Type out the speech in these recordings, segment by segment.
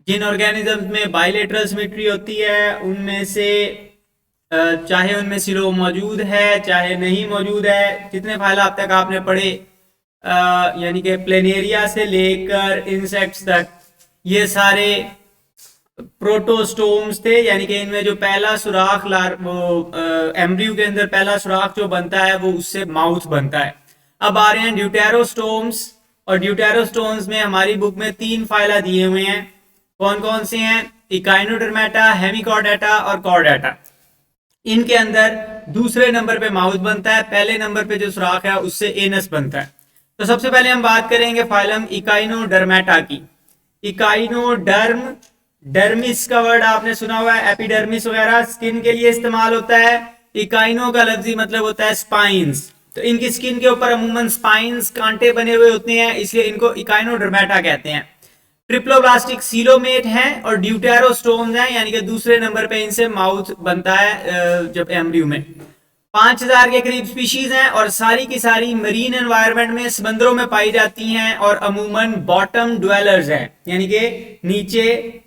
जिन organism में bilateral symmetry होती है उनमें से चाहे उनमें सिलो मौजूद है चाहे नहीं मौजूद है, जितने फाइला अब तक आपने पढ़े यानी कि प्लेनेरिया से लेकर इंसेक्ट्स तक, ये सारे प्रोटोस्टोम्स थे। यानी कि इनमें जो पहला सुराख वो एम्ब्रियो के अंदर पहला सुराख जो बनता है वो उससे माउथ बनता है। अब आ रहे हैं ड्यूटेरोस्टोम्स, और ड्यूटेरोस्टोम्स में हमारी बुक में 3 फाइला दिए हुए हैं। कौन कौन से हैं? इकाइनोडर्मेटा, हेमिकॉर्डेटा और कॉर्डेटा। इनके अंदर दूसरे नंबर पे माउथ बनता है, पहले नंबर पे जो सुराख है उससे एनस बनता है। तो सबसे पहले हम बात करेंगे फाइलम इकाइनोडर्मेटा की। इकाइनोडर्म, डर्मिस का वर्ड आपने सुना हुआ है, एपिडर्मिस वगैरह स्किन के लिए इस्तेमाल होता है। इकाइनो का लफ्जी मतलब होता है स्पाइंस, तो इनकी स्किन के ऊपर अमूमन स्पाइंस, कांटे बने हुए होते हैं, इसलिए इनको इकाइनोडर्मेटा कहते हैं। ट्रिप्लोब्लास्टिक सीलोमेट हैं और ड्यूटेरोस्टोम्स हैं, यानी कि दूसरे नंबर पे इनसे माउथ बनता है जब एम्ब्रियो में। 5000 के करीब स्पीशीज हैं और सारी की सारी मरीन एनवायरनमेंट में, समंदरों में पाई जाती हैं और अमूमन बॉटम ड्वेलर्स हैं, यानी कि नीचे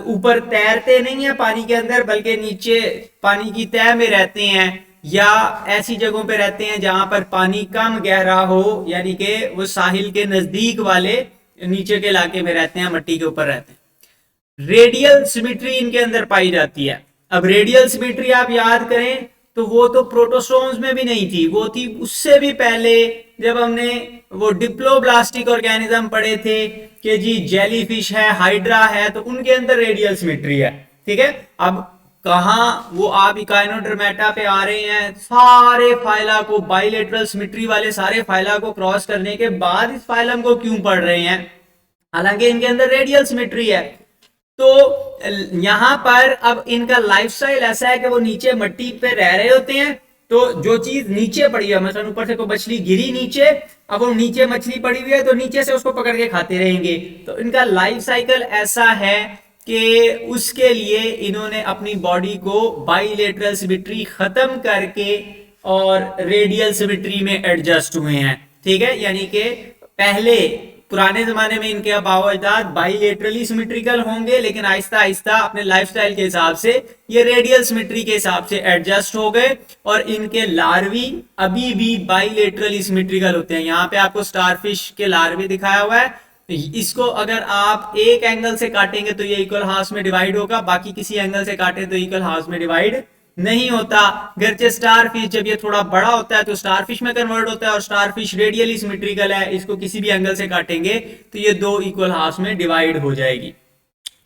ऊपर तैरते नहीं है पानी के अंदर बल्कि नीचे पानी की तह में रहते हैं, या ऐसी जगहों पे रहते हैं जहां पर पानी कम गहरा हो, यानी कि वो साहिल के नजदीक वाले नीचे के इलाके में रहते हैं, मट्टी के ऊपर रहते हैं। रेडियल सिमेट्री इनके अंदर पाई जाती है। अब रेडियल सिमेट्री आप याद करें तो वो तो प्रोटोस्टोम्स में भी नहीं थी, वो थी उससे भी पहले, जब हमने वो डिप्लोब्लास्टिक ऑर्गेनिज्म पढ़े थे कि जी जेलीफिश है, हाइड्रा है, तो उनके अंदर रेडियल सिमेट्री है। ठीक है, अब कहा वो आप इकाइनोडर्मेटा पे आ रहे हैं, सारे फाइला को, बाइलेटरल सिमेट्री वाले सारे फाइला को क्रॉस करने के बाद इस फाइलम को क्यों पढ़ रहे हैं, हालांकि इनके अंदर रेडियल सिमेट्री है। तो यहां पर अब इनका लाइफस्टाइल ऐसा है कि वो नीचे मट्टी पे रह रहे होते हैं, तो जो चीज नीचे पड़ी है, मतलब ऊपर से कोई मछली गिरी नीचे, अब वो नीचे मछली पड़ी हुई है तो नीचे से उसको पकड़ के खाते रहेंगे। तो इनका लाइफ साइकिल ऐसा है कि उसके लिए इन्होंने अपनी बॉडी को बाइलेटरल सिमेट्री खत्म करके और रेडियल सिमेट्री में एडजस्ट हुए हैं। ठीक है, यानी कि पहले पुराने जमाने में इनके आबाओ अजदाद बाइलेटरली सिमेट्रिकल होंगे, लेकिन आहिस्ता आहिस्ता अपने लाइफस्टाइल के हिसाब से ये रेडियल सिमेट्री के हिसाब से एडजस्ट हो गए, और इनके लार्वी अभी भी बाइलेटरली सिमेट्रिकल होते हैं। यहाँ पे आपको स्टारफिश के लार्वे दिखाया हुआ है, इसको अगर आप एक एंगल से काटेंगे तो ये इक्वल हाफ में डिवाइड होगा, बाकी किसी एंगल से काटे तो इक्वल हाफ में डिवाइड नहीं होता। गर्चे स्टारफिश जब ये थोड़ा बड़ा होता है तो स्टारफिश में कन्वर्ट होता है, और स्टारफिश रेडियली सिमेट्रिकल है, इसको किसी भी एंगल से काटेंगे तो ये 2 इक्वल हाफ में डिवाइड हो जाएगी।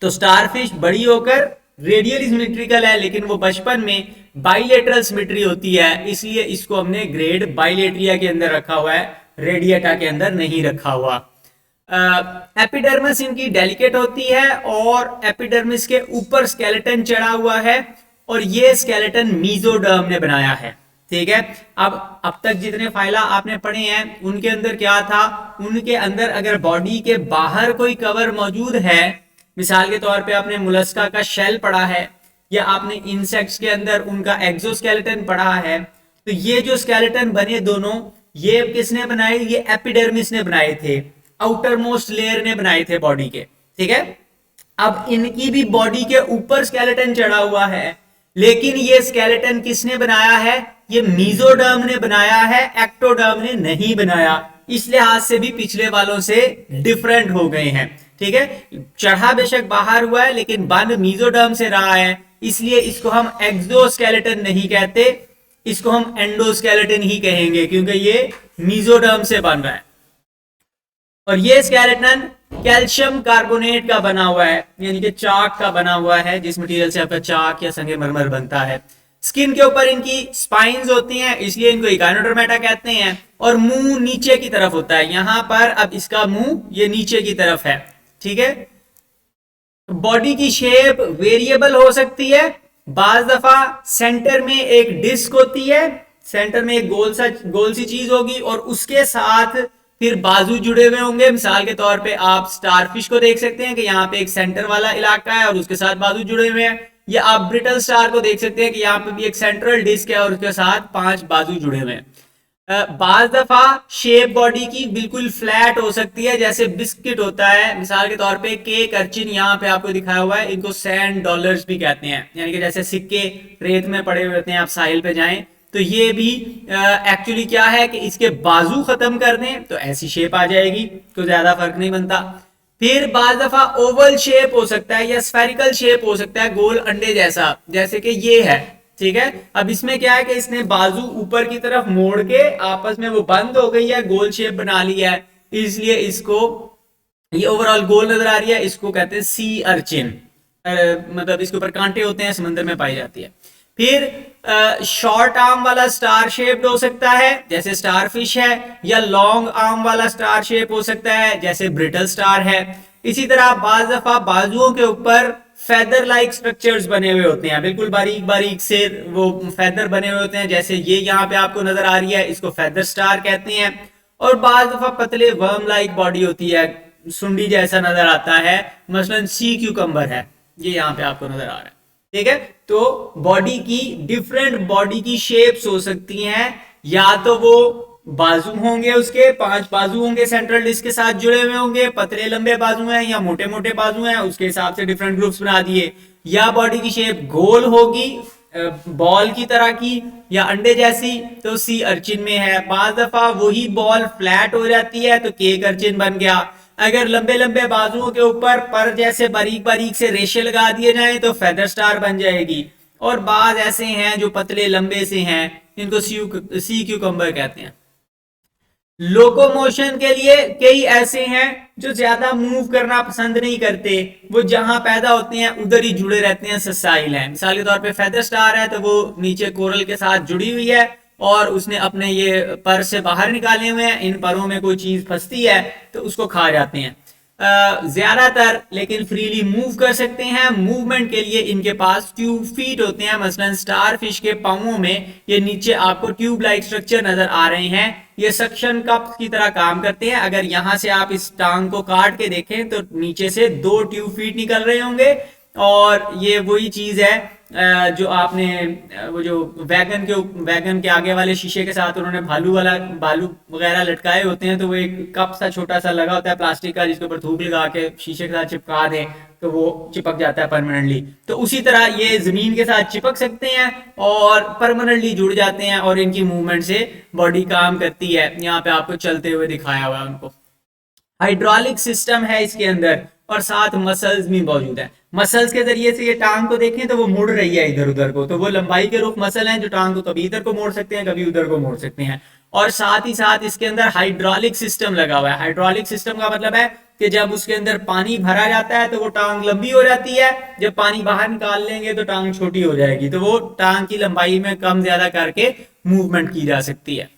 तो स्टारफिश बड़ी होकर रेडियली सिमेट्रिकल है, लेकिन वो बचपन में बाइलेटरल सिमेट्री होती है, इसलिए इसको हमने ग्रेड बाइलेट्रिया के अंदर रखा हुआ है, रेडिएटा के अंदर नहीं रखा हुआ। एपिडर्मिस इनकी डेलिकेट होती है और एपिडर्मिस के ऊपर स्केलेटन चढ़ा हुआ है, और ये स्केलेटन मीजोडर्म ने बनाया है। ठीक है, अब तक जितने फाइला आपने पढ़े हैं उनके अंदर क्या था, उनके अंदर अगर बॉडी के बाहर कोई कवर मौजूद है, मिसाल के तौर पे आपने मुलस्का का शेल पढ़ा है, या आपने इंसेक्ट्स के अंदर उनका एक्सोस्केलेटन पढ़ा है, तो ये जो स्केलेटन बने दोनों, ये किसने बनाए? ये एपिडर्मिस ने बनाए थे, आउटर मोस्ट लेयर ने बनाए थे बॉडी के। ठीक है, अब इनकी भी बॉडी के ऊपर स्केलेटन चढ़ा हुआ है, लेकिन ये स्केलेटन किसने बनाया है? ये मीजोडर्म ने बनाया है, एक्टोडर्म ने नहीं बनाया। इस लिहाज से भी पिछले वालों से डिफरेंट हो गए हैं। ठीक है, चढ़ा बेशक बाहर हुआ है लेकिन बन मीजोडर्म से रहा है, इसलिए इसको हम एक्सोस्केलेटन नहीं कहते, इसको हम एंडोस्केलेटन ही कहेंगे, क्योंकि ये मीजोडर्म से बन रहा है। और ये स्केलेटन कैल्शियम कार्बोनेट का बना हुआ है, यानी कि चाक का बना हुआ है, जिस मटेरियल से आपका चाक या संगमरमर बनता है। स्किन के ऊपर इनकी स्पाइंस होती हैं, इसलिए इनको इकाइनोडर्मेटा कहते हैं, और मुंह नीचे की तरफ होता है यहां पर। अब इसका मुंह ये नीचे की तरफ है। ठीक है, बॉडी की शेप वेरिएबल हो सकती है, बाज दफा सेंटर में एक डिस्क होती है, सेंटर में एक गोल सी चीज होगी, और उसके साथ फिर बाजू जुड़े हुए होंगे। मिसाल के तौर पे आप स्टारफिश को देख सकते हैं कि यहाँ पे एक सेंटर वाला इलाका है और उसके साथ बाजू जुड़े हुए हैं, या आप ब्रिटल स्टार को देख सकते हैं कि यहाँ पे भी एक सेंट्रल डिस्क है और उसके साथ 5 बाजू जुड़े हुए हैं। बाज दफा शेप बॉडी की बिल्कुल फ्लैट हो सकती है, जैसे बिस्किट होता है। मिसाल के तौर पे केक अर्चिन यहाँ पे आपको दिखाया हुआ है, इनको सैंड डॉलर्स भी कहते हैं, यानी कि जैसे सिक्के रेत में पड़े हुए होते हैं, आप साहिल पे जाएं तो ये भी एक्चुअली क्या है कि इसके बाजू खत्म कर दें तो ऐसी शेप आ जाएगी, तो ज्यादा फर्क नहीं बनता। फिर बाज दफा ओवल शेप हो सकता है या स्फेरिकल शेप हो सकता है, गोल अंडे जैसा, जैसे कि ये है, ठीक है। अब इसमें क्या है कि इसने बाजू ऊपर की तरफ मोड़ के आपस में वो बंद हो गई है, गोल शेप बना लिया है, इसलिए इसको ये ओवरऑल गोल नजर आ रही है, इसको कहते हैं सी अर्चिन। मतलब इसके ऊपर कांटे होते हैं, समंदर में पाई जाती है। फिर शॉर्ट आर्म वाला स्टार शेप्ड हो सकता है जैसे स्टार फिश है, या लॉन्ग आर्म वाला स्टार शेप हो सकता है जैसे ब्रिटल स्टार है। इसी तरह बाज दफा बाजुओं के ऊपर फेदर लाइक स्ट्रक्चर्स बने हुए होते हैं, बिल्कुल बारीक बारीक से वो फेदर बने हुए होते हैं, जैसे ये यहाँ पे आपको नजर आ रही है, इसको फेदर स्टार कहते हैं। और बाज दफा पतले वर्म लाइक बॉडी होती है, सुंडी जैसा नजर आता है, मसलन सी क्यूकम्बर है, ये यहाँ पे आपको नजर आ रहा है, ठीक है। तो बॉडी की डिफरेंट बॉडी की शेप्स हो सकती हैं, या तो वो बाजू होंगे, उसके 5 बाजू होंगे सेंट्रल डिस्क के साथ जुड़े हुए होंगे, पतले लंबे बाजू हैं या मोटे मोटे बाजू हैं, उसके हिसाब से डिफरेंट ग्रुप्स बना दिए। या बॉडी की शेप गोल होगी बॉल की तरह की या अंडे जैसी, तो सी अर्चिन में है। बाज दफा वही बॉल फ्लैट हो जाती है तो केक अर्चिन बन गया। अगर लंबे लंबे बाजुओं के ऊपर पर जैसे बारीक बारीक से रेशे लगा दिए जाएं तो फेदर स्टार बन जाएगी। और बाज ऐसे हैं जो पतले लंबे से हैं, इनको सी क्यूकम्बर कहते हैं। लोकोमोशन के लिए कई ऐसे हैं जो ज्यादा मूव करना पसंद नहीं करते, वो जहां पैदा होते हैं उधर ही जुड़े रहते हैं, ससाइल हैं। मिसाल के तौर पे फेदर स्टार है तो वो नीचे कोरल के साथ जुड़ी हुई है और उसने अपने ये पर से बाहर निकाले हुए हैं, इन परों में कोई चीज फंसती है तो उसको खा जाते हैं। ज्यादातर लेकिन फ्रीली मूव कर सकते हैं। मूवमेंट के लिए इनके पास ट्यूब फीट होते हैं, मसलन स्टार फिश के पांवों में ये नीचे आपको ट्यूब लाइक स्ट्रक्चर नजर आ रहे हैं, ये सक्शन कप्स की तरह काम करते हैं। अगर यहां से आप इस टांग को काट के देखें तो नीचे से 2 ट्यूब फीट निकल रहे होंगे, और ये वही चीज है जो आपने वो जो वैगन के आगे वाले शीशे के साथ उन्होंने भालू वगैरह लटकाए होते हैं, तो वो एक कप सा छोटा सा लगा होता है प्लास्टिक का, जिसके ऊपर थूक लगा के शीशे के साथ चिपका दें तो वो चिपक जाता है परमानेंटली। तो उसी तरह ये जमीन के साथ चिपक सकते हैं और परमानेंटली जुड़ जाते हैं, और इनकी मूवमेंट से बॉडी काम करती है। यहाँ पे आपको चलते हुए दिखाया हुआ है उनको। हाइड्रोलिक सिस्टम है इसके अंदर, और साथ मसल्स भी मौजूद है। मसल्स के जरिए से ये टांग को देखें तो वो मुड़ रही है इधर उधर को, तो वो लंबाई के रुख मसल हैं जो टांग को कभी इधर को मोड़ सकते हैं कभी उधर को मोड़ सकते हैं। और साथ ही साथ इसके अंदर हाइड्रोलिक सिस्टम लगा हुआ है। हाइड्रोलिक सिस्टम का मतलब है कि जब उसके अंदर पानी भरा जाता है तो वो टांग लंबी हो जाती है, जब पानी बाहर निकाल लेंगे तो टांग छोटी हो जाएगी, तो वो टांग की लंबाई में कम ज्यादा करके मूवमेंट की जा सकती है।